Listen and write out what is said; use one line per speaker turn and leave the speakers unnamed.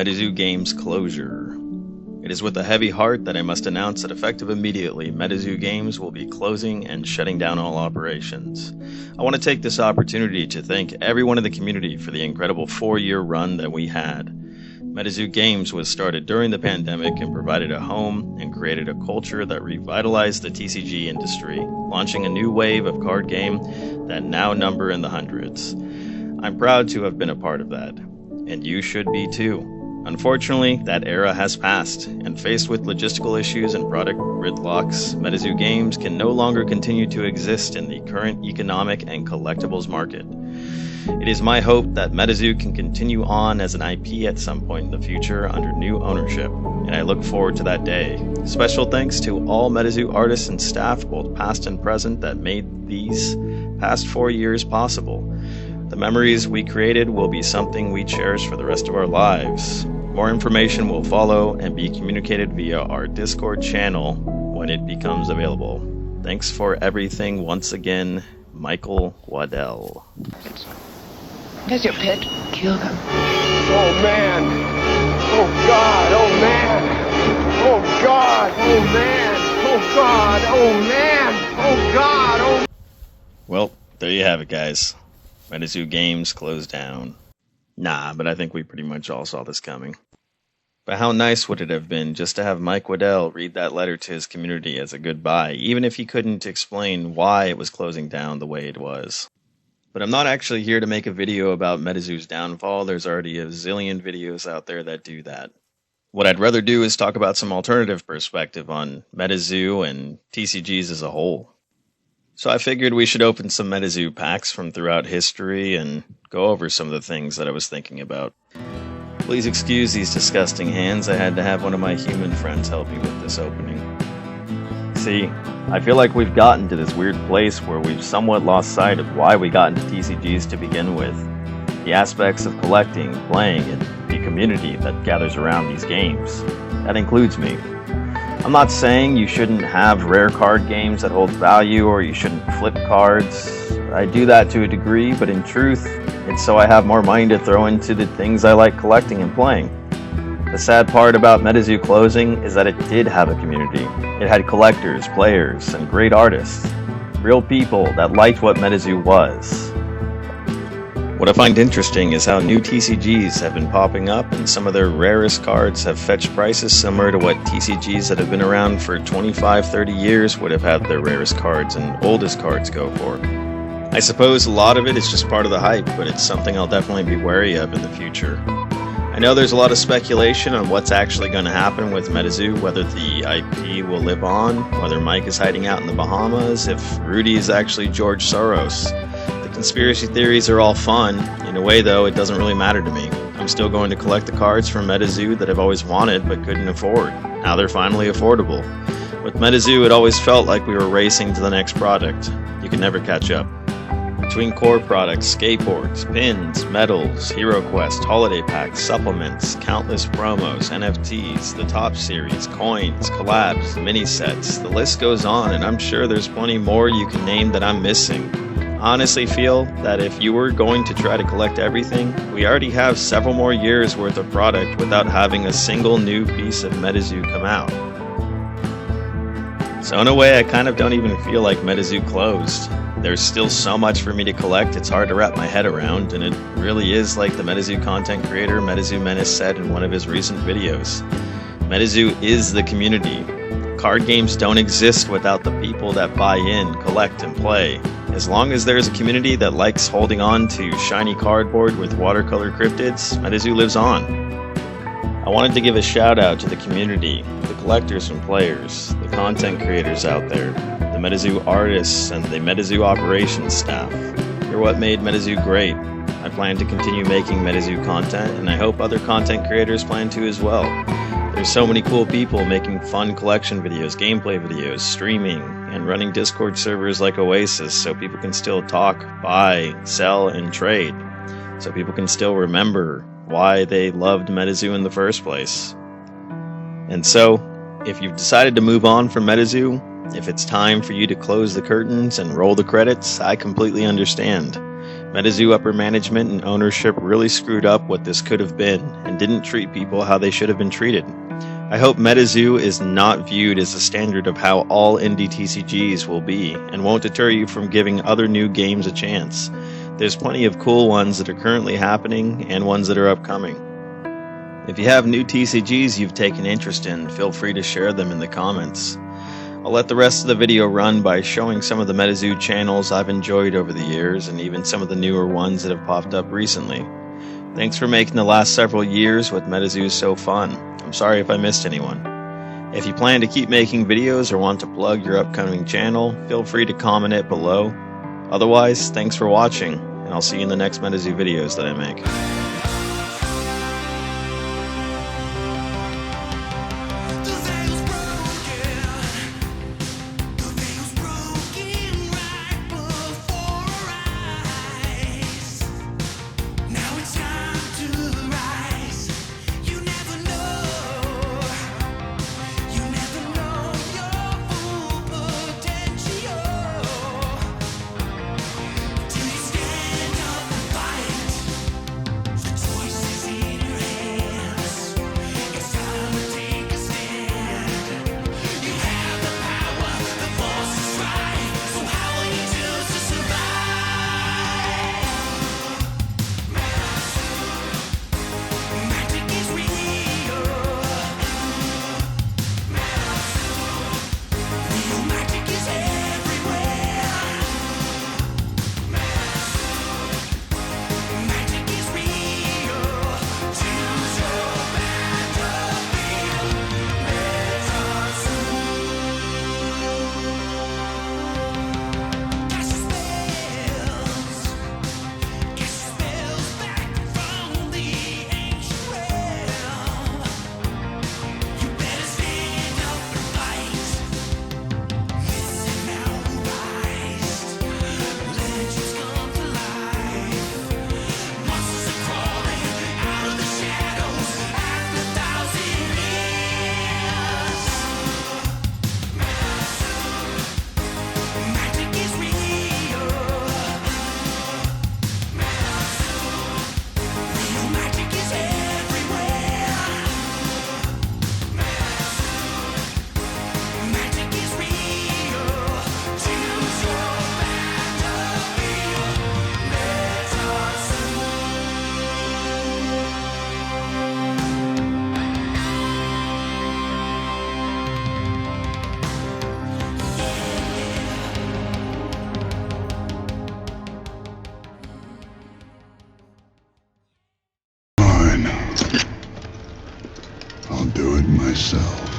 Metazoo Games closure. It is with a heavy heart that I must announce that effective immediately, Metazoo Games will be closing and shutting down all operations. I want to take this opportunity to thank everyone in the community for the incredible 4-year run that we had. Metazoo Games was started during the pandemic and provided a home and created a culture that revitalized the TCG industry, launching a new wave of card game that now number in the hundreds. I'm proud to have been a part of that, and you should be too. Unfortunately, that era has passed, and faced with logistical issues and product gridlocks, Metazoo Games can no longer continue to exist in the current economic and collectibles market. It is my hope that Metazoo can continue on as an IP at some point in the future under new ownership, and I look forward to that day. Special thanks to all Metazoo artists and staff, both past and present, that made these past 4 years possible. The memories we created will be something we cherish for the rest of our lives. More information will follow and be communicated via our Discord channel when it becomes available. Thanks for everything once again, Michael Waddell.
There's your pet. Kill them.
Oh man! Oh God! Oh man! Oh God! Oh man! Oh God! Oh man! Oh God! Oh.
Well, there you have it, guys. Metazoo Games closed down. Nah, but I think we pretty much all saw this coming. But how nice would it have been just to have Mike Waddell read that letter to his community as a goodbye, even if he couldn't explain why it was closing down the way it was. But I'm not actually here to make a video about Metazoo's downfall. There's already a zillion videos out there that do that. What I'd rather do is talk about some alternative perspective on Metazoo and TCGs as a whole. So I figured we should open some Metazoo packs from throughout history and go over some of the things that I was thinking about. Please excuse these disgusting hands. I had to have one of my human friends help me with this opening. See, I feel like we've gotten to this weird place where we've somewhat lost sight of why we got into TCGs to begin with. The aspects of collecting, playing, and the community that gathers around these games. That includes me. I'm not saying you shouldn't have rare card games that hold value or you shouldn't flip cards. I do that to a degree, but in truth, it's so I have more money to throw into the things I like collecting and playing. The sad part about Metazoo closing is that it did have a community. It had collectors, players, and great artists. Real people that liked what Metazoo was. What I find interesting is how new TCGs have been popping up, and some of their rarest cards have fetched prices similar to what TCGs that have been around for 25-30 years would have had their rarest cards and oldest cards go for. I suppose a lot of it is just part of the hype, but it's something I'll definitely be wary of in the future. I know there's a lot of speculation on what's actually going to happen with Metazoo, whether the IP will live on, whether Mike is hiding out in the Bahamas, if Rudy is actually George Soros. Conspiracy theories are all fun. In a way, though, it doesn't really matter to me. I'm still going to collect the cards from Metazoo that I've always wanted but couldn't afford. Now they're finally affordable. With Metazoo, it always felt like we were racing to the next product. You can never catch up. Between core products, skateboards, pins, medals, Hero Quest, holiday packs, supplements, countless promos, NFTs, the top series, coins, collabs, mini sets, the list goes on, and I'm sure there's plenty more you can name that I'm missing. Honestly feel that if you were going to try to collect everything, we already have several more years worth of product without having a single new piece of Metazoo come out. So in a way, I kind of don't even feel like Metazoo closed. There's still so much for me to collect, it's hard to wrap my head around, and it really is like the Metazoo content creator Metazoo Menace said in one of his recent videos. Metazoo is the community. Card games don't exist without the people that buy in, collect, and play. As long as there's a community that likes holding on to shiny cardboard with watercolor cryptids, Metazoo lives on. I wanted to give a shout out to the community, the collectors and players, the content creators out there, the Metazoo artists, and the Metazoo operations staff. You're what made Metazoo great. I plan to continue making Metazoo content, and I hope other content creators plan to as well. There's so many cool people making fun collection videos, gameplay videos, streaming, and running Discord servers like Oasis so people can still talk, buy, sell, and trade. So people can still remember why they loved Metazoo in the first place. And so, if you've decided to move on from Metazoo, if it's time for you to close the curtains and roll the credits, I completely understand. Metazoo upper management and ownership really screwed up what this could have been and didn't treat people how they should have been treated. I hope Metazoo is not viewed as a standard of how all indie TCGs will be and won't deter you from giving other new games a chance. There's plenty of cool ones that are currently happening and ones that are upcoming. If you have new TCGs you've taken interest in, feel free to share them in the comments. I'll let the rest of the video run by showing some of the Metazoo channels I've enjoyed over the years and even some of the newer ones that have popped up recently. Thanks for making the last several years with Metazoo so fun. I'm sorry if I missed anyone. If you plan to keep making videos or want to plug your upcoming channel, feel free to comment it below. Otherwise, thanks for watching, and I'll see you in the next Metazoo videos that I make.
I'll do it myself.